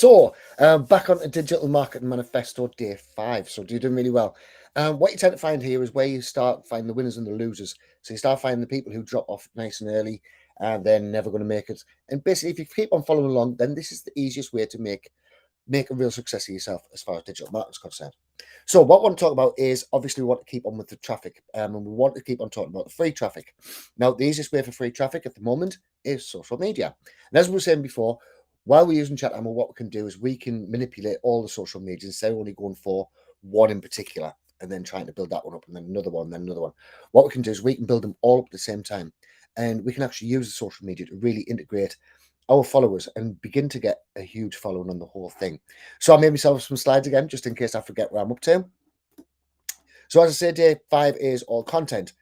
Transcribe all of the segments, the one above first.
So, back on the Digital Marketing Manifesto day 5. So, you're doing really well. What you tend to find here is where you start finding the winners and the losers. So, you start finding the people who drop off nice and early and they're never going to make it. And basically, if you keep on following along, then this is the easiest way to make a real success of yourself as far as digital marketing is concerned. So, what I want to talk about is obviously we want to keep on with the traffic, and we want to keep on talking about the free traffic. Now, the easiest way for free traffic at the moment is social media. And as we were saying before, while we're using Chat Ammo, what we can do is we can manipulate all the social medias instead of only going for one in particular and then trying to build that one up and then another one, then another one. What we can do is we can build them all up at the same time. And we can actually use the social media to really integrate our followers and begin to get a huge following on the whole thing. So I made myself some slides again, just in case I forget where I'm up to. So as I said, day 5 is all content.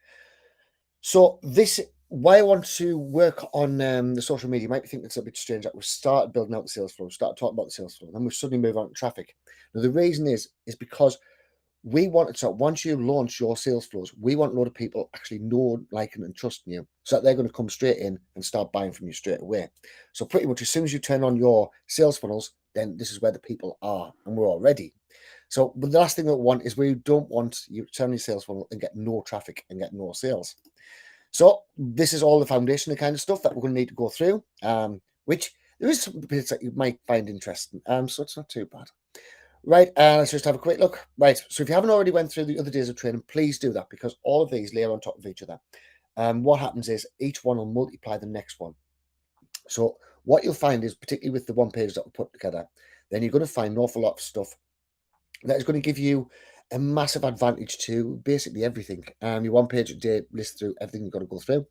So this, why I want to work on the social media, you might be thinking it's a bit strange that we've started building out the sales flow, started talking about the sales flow, and then we suddenly move on to traffic. Now the reason is because we want to, once you launch your sales flows, we want a lot of people actually know, liking, and trusting you so that they're going to come straight in and start buying from you straight away. So pretty much as soon as you turn on your sales funnels, then this is where the people are and we're all ready. So but the last thing that we want is we don't want you to turn your sales funnel and get no traffic and get no sales. So this is all the foundation, the kind of stuff that we're going to need to go through, which there is some bits that you might find interesting. So it's not too bad. Right, let's just have a quick look. Right, so if you haven't already went through the other days of training, please do that because all of these layer on top of each other. What happens is each one will multiply the next one. So what you'll find is, particularly with the one page that we put together, then you're going to find an awful lot of stuff that is going to give you a massive advantage to basically everything. Your one page a day lists through everything you've got to go through.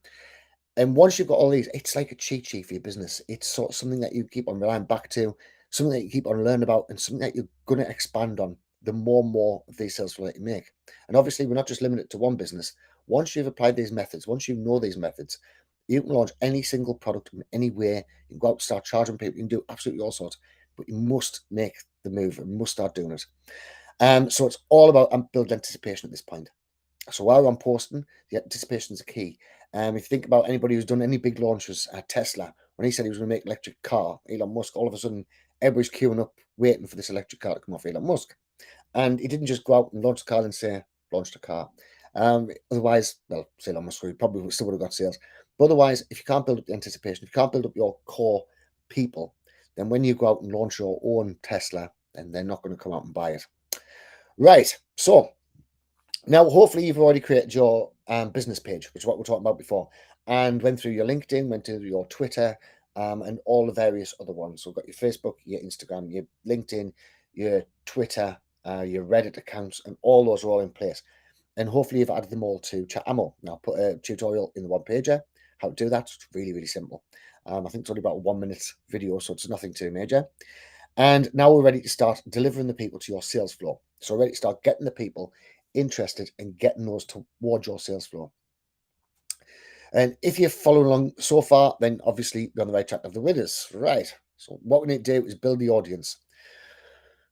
And once you've got all these, it's like a cheat sheet for your business. It's sort of something that you keep on relying back to, something that you keep on learning about, and something that you're going to expand on the more and more of these sales flow that you make. And obviously, we're not just limited to one business. Once you've applied these methods, once you know these methods, you can launch any single product in any way. You can go out and start charging people. You can do absolutely all sorts, but you must make the move and must start doing it. So it's all about building anticipation at this point. So while I'm posting, the anticipation is a key. If you think about anybody who's done any big launches at Tesla, when he said he was going to make an electric car, Elon Musk, all of a sudden, everybody's queuing up, waiting for this electric car to come off Elon Musk. And he didn't just go out and launch the car and say, launched a car. Otherwise, well, say Elon Musk, he probably still would have got sales. But otherwise, if you can't build up the anticipation, if you can't build up your core people, then when you go out and launch your own Tesla, then they're not going to come out and buy it. Right, so now, hopefully, you've already created your business page, which is what we're talking about before, and went through your LinkedIn, went through your Twitter, and all the various other ones. So, we've got your Facebook, your Instagram, your LinkedIn, your Twitter, your Reddit accounts, and all those are all in place. And hopefully, you've added them all to Chat Ammo. Now, I'll put a tutorial in the one pager how to do that. It's really, really simple. I think it's only about a 1 minute video, so it's nothing too major. And now we're ready to start delivering the people to your sales floor. So, we're ready to start getting the people interested in getting those towards your sales floor. And if you're following along so far, then obviously you're on the right track of the winners. Right. So what we need to do is build the audience.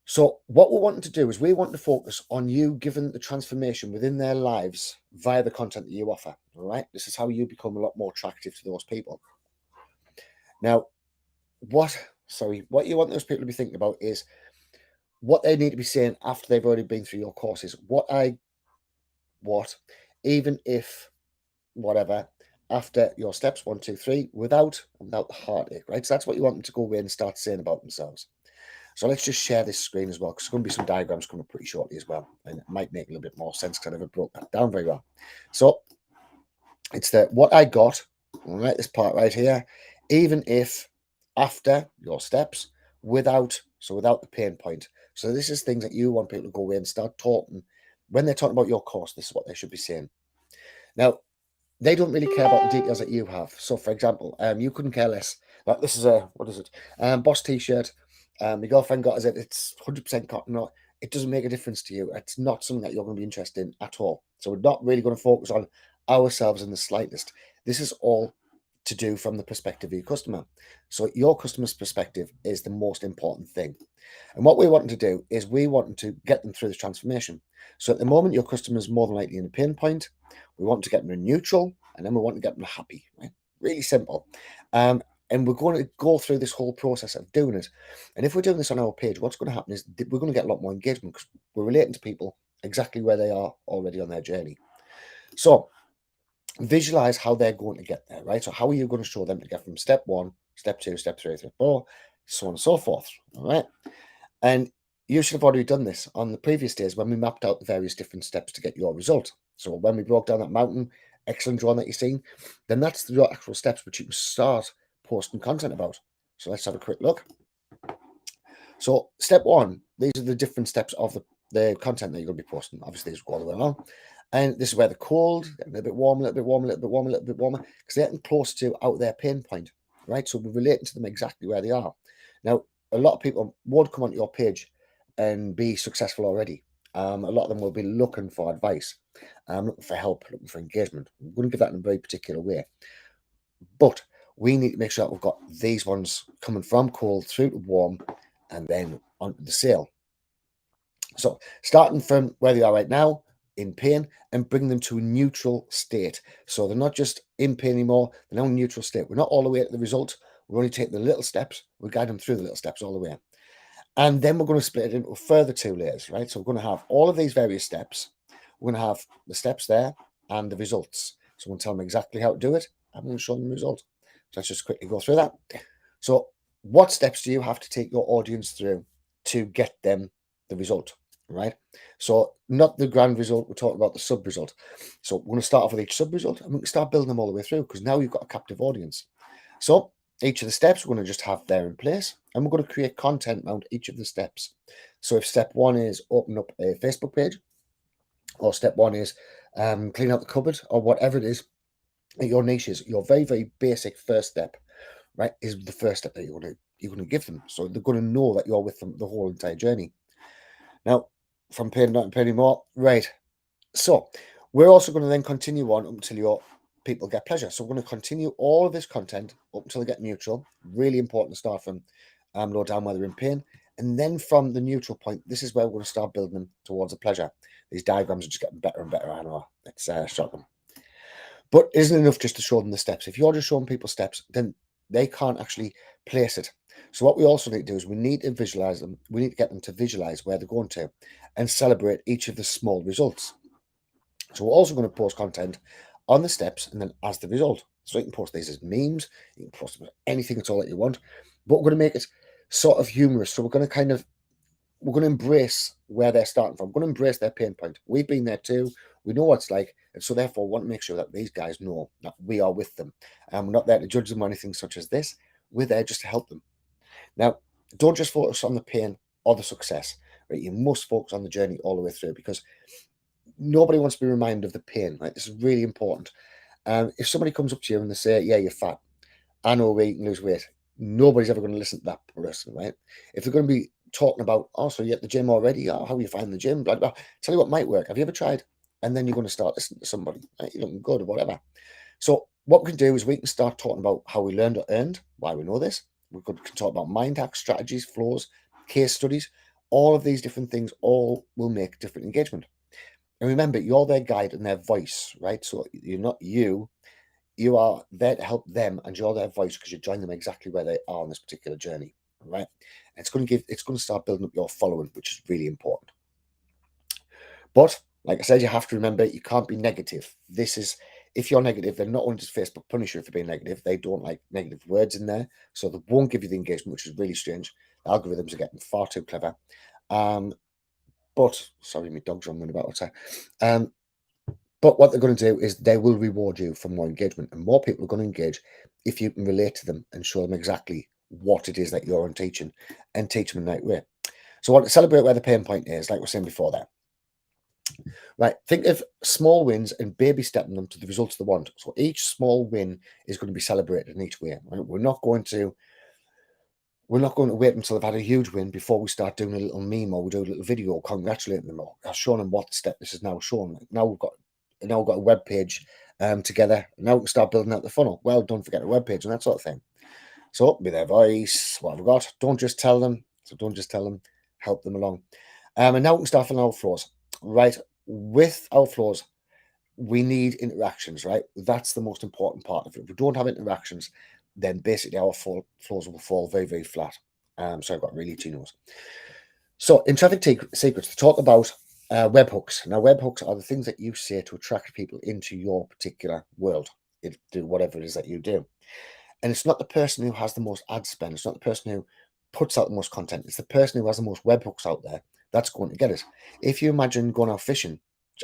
So what we're wanting to do is we want to focus on you giving the transformation within their lives via the content that you offer. All right. This is how you become a lot more attractive to those people. Now, what you want those people to be thinking about is what they need to be saying after they've already been through your courses. Even if whatever after your steps 1, 2, 3 without the heartache, right? So that's what you want them to go away and start saying about themselves. So let's just share this screen as well, because there's going to be some diagrams coming up pretty shortly as well, and it might make a little bit more sense because I never broke that down very well. So it's the what I got, all right, this part right here, even if after your steps without the pain point. So this is things that you want people to go away and start talking. When they're talking about your course, this is what they should be saying. Now, they don't really care about the details that you have. So, for example, you couldn't care less. Like this is what is it? Boss T-shirt. Your girlfriend got it. It's 100% cotton. It doesn't make a difference to you. It's not something that you're going to be interested in at all. So we're not really going to focus on ourselves in the slightest. This is all to do from the perspective of your customer. So your customer's perspective is the most important thing. And what we want to do is we want to get them through this transformation. So at the moment, your customer is more than likely in a pain point. We want to get them in neutral, and then we want to get them happy. Right? Really simple. And we're going to go through this whole process of doing it. And if we're doing this on our page, what's going to happen is we're going to get a lot more engagement because we're relating to people exactly where they are already on their journey. So visualize how they're going to get there, right? So how are you going to show them to get from step 1, step 2, step 3, step 4, so on and so forth, all right? And you should have already done this on the previous days when we mapped out the various different steps to get your result. So when we broke down that mountain, excellent drawing that you've seen, then that's the actual steps which you can start posting content about. So let's have a quick look. So step 1, these are the different steps of the content that you're going to be posting. Obviously, these will go all the way along. And this is where they're cold, a little bit warm, a little bit warm, a little bit warm, a little bit warmer, because they're getting close to out their pain point, right? So we're relating to them exactly where they are. Now, a lot of people won't come onto your page and be successful already. A lot of them will be looking for advice, looking for help, looking for engagement. We're going to give that in a very particular way. But we need to make sure that we've got these ones coming from cold through to warm and then onto the sale. So starting from where they are right now, in pain, and bring them to a neutral state. So they're not just in pain anymore, they're now in a neutral state. We're not all the way at the result. We're only taking the little steps. We guide them through the little steps all the way. And then we're going to split it into a further 2 layers, right? So we're going to have all of these various steps. We're going to have the steps there and the results. So I'm going to tell them exactly how to do it. I'm going to show them the result. So let's just quickly go through that. So what steps do you have to take your audience through to get them the result, right? So not the grand result, we're talking about the sub result. So we're going to start off with each sub result and we can start building them all the way through because now you've got a captive audience. So each of the steps we're going to just have there in place and we're going to create content around each of the steps. So if step 1 is open up a Facebook page, or step 1 is clean out the cupboard, or whatever it is that your niche is, your very, very basic first step, right, is the first step that you're going to give them. So they're going to know that you're with them the whole entire journey. Now, from pain not to pain anymore, right. So we're also going to then continue on until your people get pleasure. So we're going to continue all of this content up until they get neutral. Really important to start from low down where they're in pain. And then from the neutral point, this is where we're going to start building them towards a pleasure. These diagrams are just getting better and better. I know, it's shocking. But it isn't enough just to show them the steps. If you're just showing people steps, then they can't actually place it. So what we also need to do is we need to visualize them. We need to get them to visualize where they're going to and celebrate each of the small results. So we're also going to post content on the steps and then as the result. So you can post these as memes, you can post them as anything at all that you want, but we're going to make it sort of humorous. So we're going to embrace where they're starting from. We're going to embrace their pain point. We've been there too. We know what it's like. And so therefore, we want to make sure that these guys know that we are with them. And we're not there to judge them or anything such as this. We're there just to help them. Now, don't just focus on the pain or the success. Right? You must focus on the journey all the way through because nobody wants to be reminded of the pain. Right? This is really important. If somebody comes up to you and they say, yeah, you're fat, I know where you can lose weight, nobody's ever going to listen to that person, right? If they're going to be talking about, oh, so you're at the gym already, oh, how you find the gym, blah, blah. Tell you what might work. Have you ever tried? And then you're going to start listening to somebody, right? You're looking good or whatever. So what we can do is we can start talking about how we learned or earned, why we know this. We can talk about mind hacks, strategies, flows, case studies. All of these different things all will make different engagement. And remember, you're their guide and their voice, right? So you're not you are there to help them and you're their voice because you join them exactly where they are on this particular journey, right? And it's going to start building up your following, which is really important. But like I said, you have to remember you can't be negative. If you're negative, then not only does Facebook punish you for being negative, they don't like negative words in there, so they won't give you the engagement, which is really strange. The algorithms are getting far too clever. But sorry, my dog's running about outside. But what they're going to do is they will reward you for more engagement, and more people are going to engage if you can relate to them and show them exactly what it is that you're teaching and teach them in the right way. So I want to celebrate where the pain point is, like we were saying before there. Right, think of small wins and baby stepping them to the results they want. So each small win is going to be celebrated in each way. Right? We're not going to wait until they've had a huge win before we start doing a little meme or we do a little video congratulating them or showing them what step this is now shown. Now we've got a web page together. Now we can start building out the funnel. Well, don't forget the web page and that sort of thing. So be their voice. What have we got? Don't just tell them. So don't just tell them. Help them along. And now we can start filling our flows. Right. With our flows, we need interactions. Right. That's the most important part of it. If we don't have interactions, then basically our flows will fall very, very flat. So I've got really itchy nose. So in Traffic Secrets, to talk about webhooks. Now, webhooks are the things that you say to attract people into your particular world, do whatever it is that you do. And it's not the person who has the most ad spend. It's not the person who puts out the most content. It's the person who has the most webhooks out there that's going to get it. If you imagine going out fishing,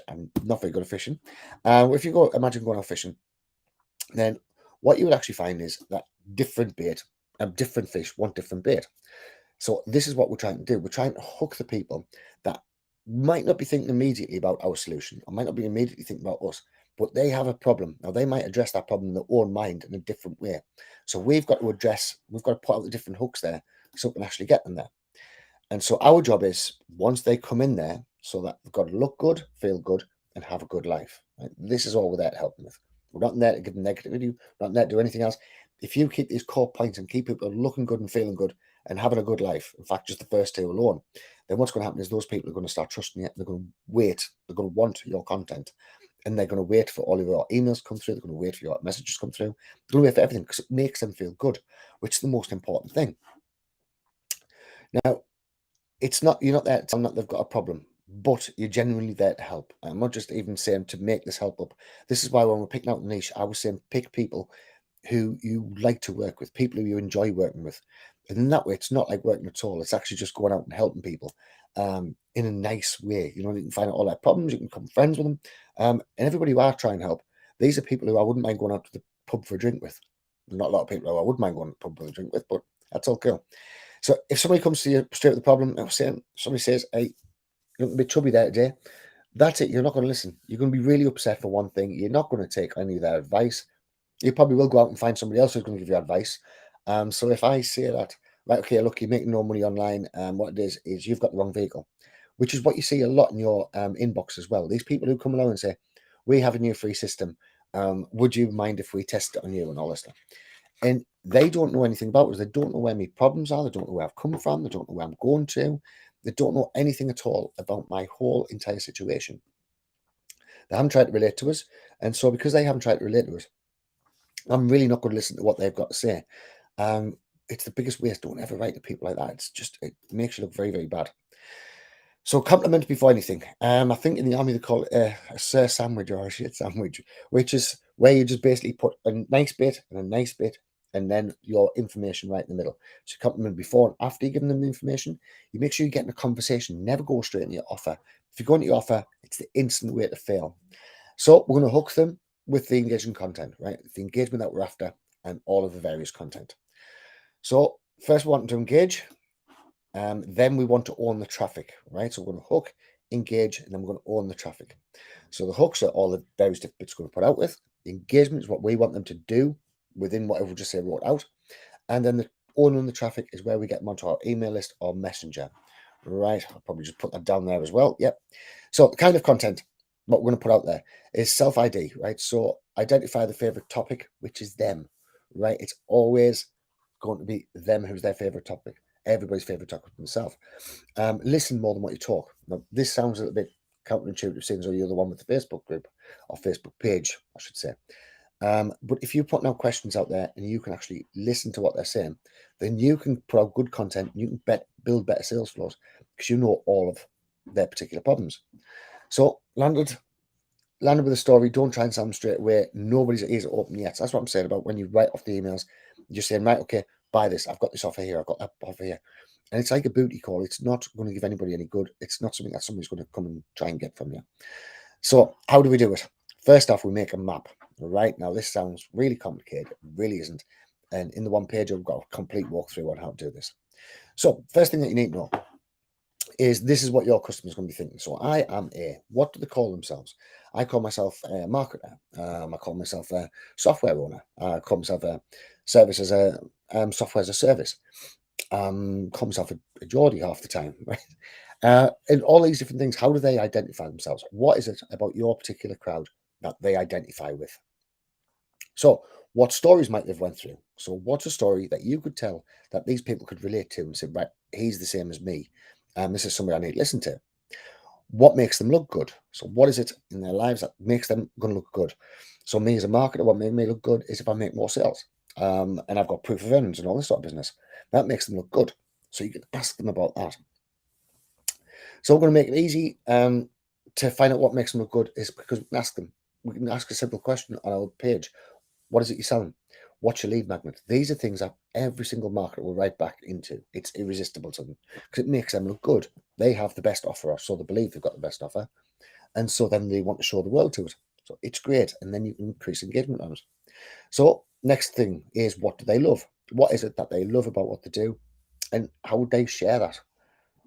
I'm not very good at fishing. If you imagine going out fishing, then what you would actually find is that different bait, different fish want different bait. So this is what we're trying to do. We're trying to hook the people that might not be thinking immediately about our solution, or might not be immediately thinking about us, but they have a problem. Now they might address that problem in their own mind in a different way. So we've got to put out the different hooks there so we can actually get them there. And so our job is, once they come in there, so that they've got to look good, feel good, and have a good life. Right? This is all we're there to help them with. We're not there to give them negativity. We're not there to do anything else. If you keep these core points and keep people looking good and feeling good and having a good life, in fact, just the first two alone, then what's going to happen is those people are going to start trusting you. They're going to wait. They're going to want your content. And they're going to wait for all of your emails to come through. They're going to wait for your messages to come through. They're going to wait for everything because it makes them feel good, which is the most important thing. Now, you're not there to tell them that they've got a problem, but you're genuinely there to help. I'm not just even saying to make this help up. This is why when we're picking out the niche, I was saying pick people who you like to work with, people who you enjoy working with. And in that way, it's not like working at all. It's actually just going out and helping people in a nice way. You can find out all their problems, you can become friends with them. And everybody who I try and help, these are people who I wouldn't mind going out to the pub for a drink with. Not a lot of people who I wouldn't mind going to the pub for a drink with, but that's all cool. So if somebody comes to you straight with the problem, somebody says, hey, you're looking a bit chubby there today, that's it. You're not going to listen. You're going to be really upset for one thing. You're not going to take any of their advice. You probably will go out and find somebody else who's going to give you advice. So if I say that, right, okay, look, you're making no money online, what it is you've got the wrong vehicle, which is what you see a lot in your inbox as well. These people who come along and say, we have a new free system. Would you mind if we test it on you and all this stuff? And they don't know anything about us. They don't know where my problems are. They don't know where I've come from. They don't know where I'm going to. They don't know anything at all about my whole entire situation. They haven't tried to relate to us. And so because they haven't tried to relate to us, I'm really not going to listen to what they've got to say. It's the biggest waste. Don't ever write to people like that. It makes you look very, very bad. So compliment before anything. I think in the army they call it a sir sandwich or a shit sandwich, which is where you just basically put a nice bit and a nice bit, and then your information right in the middle. So compliment before and after you give them the information. You make sure you get in a conversation. Never go straight into your offer. If you go into your offer, it's the instant way to fail. So we're going to hook them with the engaging content, right? The engagement that we're after and all of the various content. So first we want them to engage. Then we want to own the traffic, right? So we're going to hook, engage, and then we're going to own the traffic. So the hooks are all the various different bits we're going to put out with. The engagement is what we want them to do within whatever we just say wrote out. And then the owning the traffic is where we get them onto our email list or messenger. Right, I'll probably just put that down there as well. Yep. So the kind of content, what we're going to put out there is self-ID, right? So identify the favorite topic, which is them, right? It's always going to be them who's their favorite topic. Everybody's favorite topic themselves. Listen more than what you talk. Now, this sounds a little bit counterintuitive, since you're the one with the Facebook group or Facebook page, I should say. But if you put now questions out there and you can actually listen to what they're saying, then you can put out good content. And you can build better sales flows because you know all of their particular problems. So landed with a story. Don't try and sell them straight away. Nobody's ears are open yet. So that's what I'm saying about when you write off the emails. You're saying, right, okay, buy this. I've got this offer here. I've got that offer here. And it's like a booty call. It's not going to give anybody any good. It's not something that somebody's going to come and try and get from you. So how do we do it? First off, we make a map. Right now, this sounds really complicated. It really isn't. And in the one page, I've got a complete walkthrough on how to do this. So first thing that you need to know is this is what your customer's going to be thinking. So what do they call themselves? I call myself a marketer. I call myself a software owner. I call myself a service as a software as a service. Call myself a Geordie half the time, right? And all these different things. How do they identify themselves? What is it about your particular crowd that they identify with? So what stories might they've went through? So what's a story that you could tell that these people could relate to and say, right, he's the same as me. This is somebody I need to listen to. What makes them look good? So what is it in their lives that makes them going to look good? So me as a marketer, what makes me look good is if I make more sales. And I've got proof of earnings and all this sort of business. That makes them look good. So you can ask them about that. So we're going to make it easy to find out what makes them look good is because we can ask them. We can ask a simple question on our page. What is it you're selling? What's your lead magnet? These are things that every single marketer will write back into. It's irresistible to them because it makes them look good. They have the best offer, or so they believe they've got the best offer. And so then they want to show the world to it. So it's great. And then you can increase engagement on it. So next thing is, what do they love? What is it that they love about what they do? And how would they share that?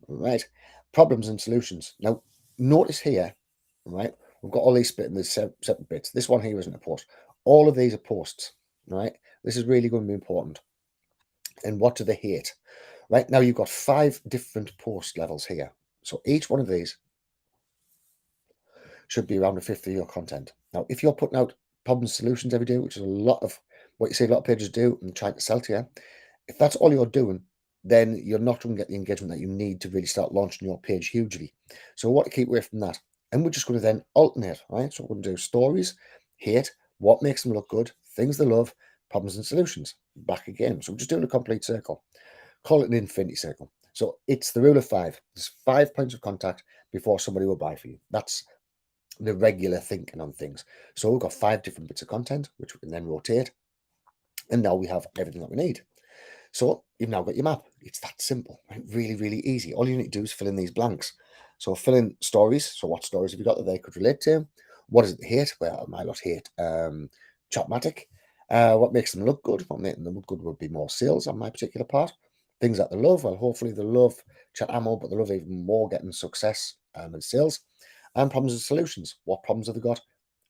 Right? Problems and solutions. Now, notice here, right? We've got all these split in the separate bits. This one here isn't a post. All of these are posts, right? This is really going to be important. And what do they hate? Right now, you've got 5 different post levels here. So each one of these should be around a fifth of your content. Now, if you're putting out problem solutions every day, which is a lot of what you see a lot of pages do and trying to sell to you, if that's all you're doing, then you're not going to get the engagement that you need to really start launching your page hugely. So we want to keep away from that. And we're just going to then alternate, right? So we're going to do stories, hate, what makes them look good, things they love, problems and solutions. Back again. So we're just doing a complete circle. Call it an infinity circle. So it's the rule of 5. There's 5 points of contact before somebody will buy for you. That's the regular thinking on things. So we've got 5 different bits of content, which we can then rotate. And now we have everything that we need. So you've now got your map. It's that simple, right? Really, really easy. All you need to do is fill in these blanks. So fill in stories. So what stories have you got that they could relate to? What is it they hate? Well, I might not hate Chatmatic. What makes them look good? What makes them look good would be more sales on my particular part. Things that they love. Well, hopefully they love Chat Ammo, but they love even more getting success and sales. And problems and solutions. What problems have they got?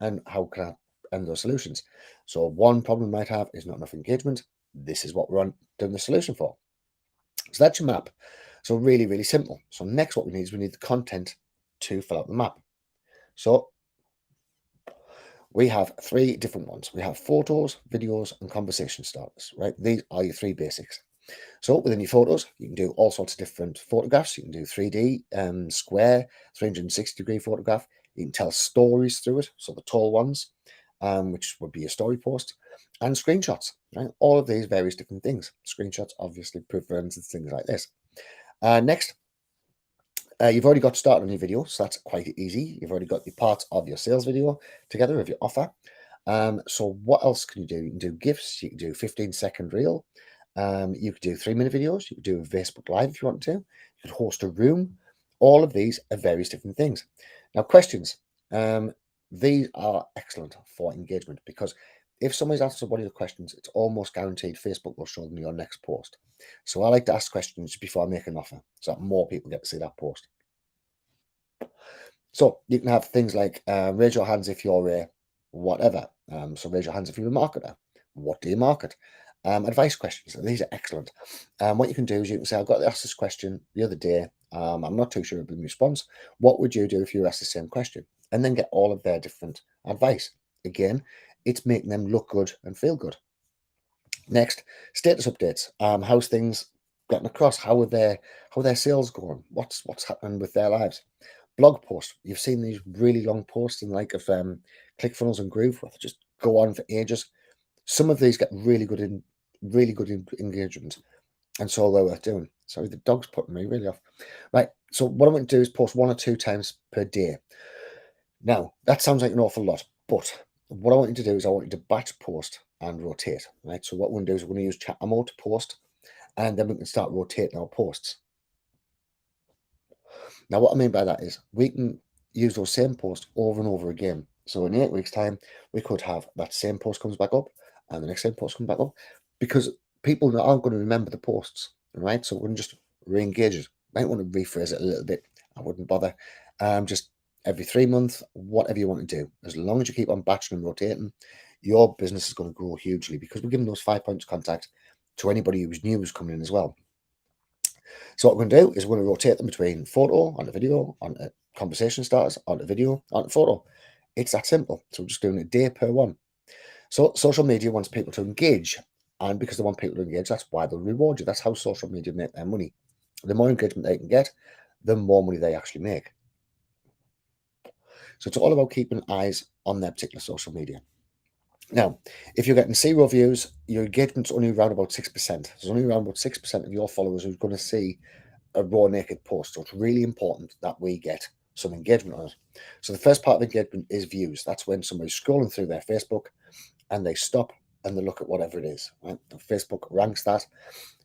And how can I end those solutions? So one problem we might have is not enough engagement. This is what we're on doing the solution for. So that's your map. So really, really simple. So next what we need is we need the content to fill out the map. So we have 3 different ones. We have photos, videos, and conversation starters, right? These are your 3 basics. So within your photos, you can do all sorts of different photographs. You can do 3D, square, 360-degree photograph. You can tell stories through it, so the tall ones, which would be a story post, and screenshots, right? All of these various different things. Screenshots, obviously, preference and things like this. Next, you've already got started on your video, so that's quite easy. You've already got the parts of your sales video together of your offer. So what else can you do? You can do GIFs, you can do 15-second reel, you could do 3-minute videos, you could do a Facebook Live if you want to, you could host a room. All of these are various different things. Now, questions. These are excellent for engagement because if somebody's answered one of your questions, it's almost guaranteed Facebook will show them your next post. So I like to ask questions before I make an offer so that more people get to see that post. So you can have things like raise your hands if you're a whatever. So raise your hands if you're a marketer. What do you market? Advice questions. These are excellent. What you can do is you can say, I got asked this question the other day. I'm not too sure of the response. What would you do if you were asked the same question? And then get all of their different advice. Again, it's making them look good and feel good. Next, status updates. How's things getting across? How are their sales going? What's happening with their lives? Blog post. You've seen these really long posts in like of ClickFunnels and Groove where they just go on for ages. Some of these get really good engagement, and so they're worth doing. Sorry, the dog's putting me really off. Right. So what I'm going to do is post 1 or 2 times per day. Now that sounds like an awful lot, but what I want you to do is I want you to batch post and rotate. Right. So what we're going to do is we're going to use chat mode to post, and then we can start rotating our posts. Now, what I mean by that is we can use those same posts over and over again. So in 8 weeks' time, we could have that same post comes back up and the next same post comes back up because people aren't going to remember the posts, right? So we're going to just re-engage it. Might want to rephrase it a little bit. I wouldn't bother. Just every 3 months, whatever you want to do. As long as you keep on batching and rotating, your business is going to grow hugely because we're giving those 5 points of contact to anybody who's new who's coming in as well. So what we're going to do is we're going to rotate them between photo, onto video, onto conversation starters, onto video, onto photo. It's that simple. So we're just doing a day per one. So social media wants people to engage. And because they want people to engage, that's why they'll reward you. That's how social media make their money. The more engagement they can get, the more money they actually make. So it's all about keeping eyes on their particular social media. Now, if you're getting 0 views, your engagement's only around about 6%. There's only around about 6% of your followers who's going to see a raw naked post. So it's really important that we get some engagement on it. So the first part of engagement is views. That's when somebody's scrolling through their Facebook and they stop and they look at whatever it is. Right? And Facebook ranks that.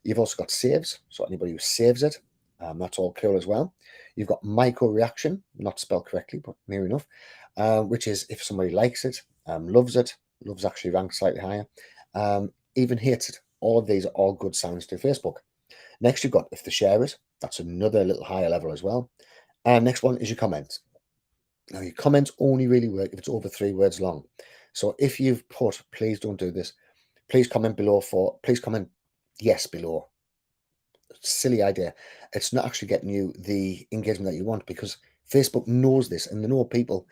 You've also got saves. So anybody who saves it, that's all cool as well. You've got micro reaction, not spelled correctly, but near enough, which is if somebody likes it, loves it, loves actually ranked slightly higher, even hates it. All of these are all good signs to Facebook. Next, you've got if they share it, that's another little higher level as well. And next one is your comments. Now, your comments only really work if it's over 3 words long. So if you've put, please don't do this, please comment below please comment yes below. Silly idea. It's not actually getting you the engagement that you want because Facebook knows this and they know people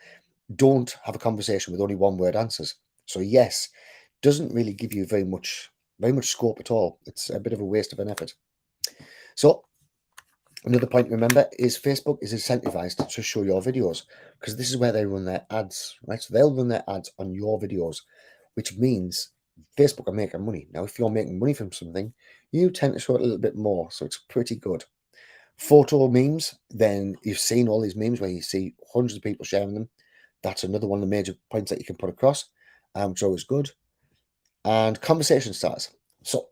don't have a conversation with only 1 word answers. So yes, doesn't really give you very much scope at all. It's a bit of a waste of an effort. So another point to remember is Facebook is incentivized to show your videos because this is where they run their ads, right? So they'll run their ads on your videos, which means Facebook are making money. Now, if you're making money from something, you tend to show it a little bit more. So it's pretty good. Photo memes, then you've seen all these memes where you see hundreds of people sharing them. That's another one of the major points that you can put across, which is always good. And conversation starters. So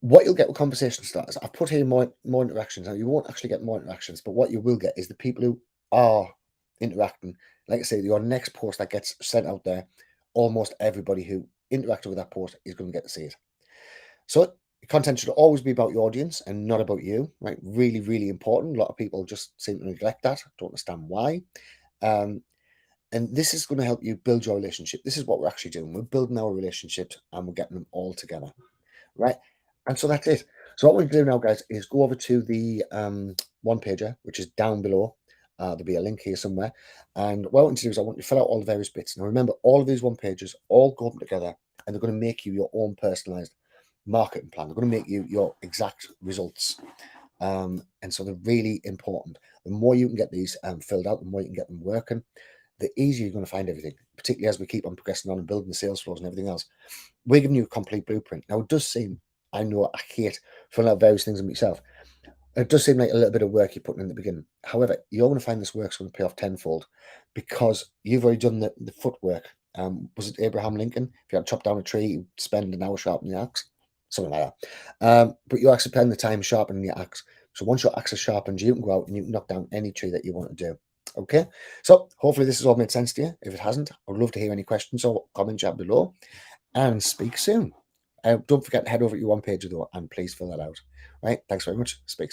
what you'll get with conversation starters, I've put here more interactions. Now, you won't actually get more interactions, but what you will get is the people who are interacting. Like I say, your next post that gets sent out there, almost everybody who interacted with that post is going to get to see it. So content should always be about your audience and not about you, right? Really, really important. A lot of people just seem to neglect that. Don't understand why. And this is going to help you build your relationship. This is what we're actually doing. We're building our relationships and we're getting them all together, right? And so that's it. So what we're going to do now, guys, is go over to the one pager, which is down below. There'll be a link here somewhere. And what I want you to do is I want you to fill out all the various bits. Now, remember, all of these one pages all go up together and they're going to make you your own personalized marketing plan. They're going to make you your exact results. And so they're really important. The more you can get these filled out, the more you can get them working, the easier you're going to find everything, particularly as we keep on progressing on and building the sales floors and everything else. We're giving you a complete blueprint. Now, it does seem, I know I hate filling out various things on myself. It does seem like a little bit of work you're putting in the beginning. However, you're going to find this work's going to pay off tenfold because you've already done the footwork. Was it Abraham Lincoln? If you had to chop down a tree, you'd spend an hour sharpening the axe, something like that. But you're actually spending the time sharpening your axe. So once your axe is sharpened, you can go out and you can knock down any tree that you want to do. Okay, so hopefully this has all made sense to you. If it hasn't, I would love to hear any questions or comments down below and speak soon. Don't forget to head over to your one page though and please fill that out. Right, thanks very much. Speak soon.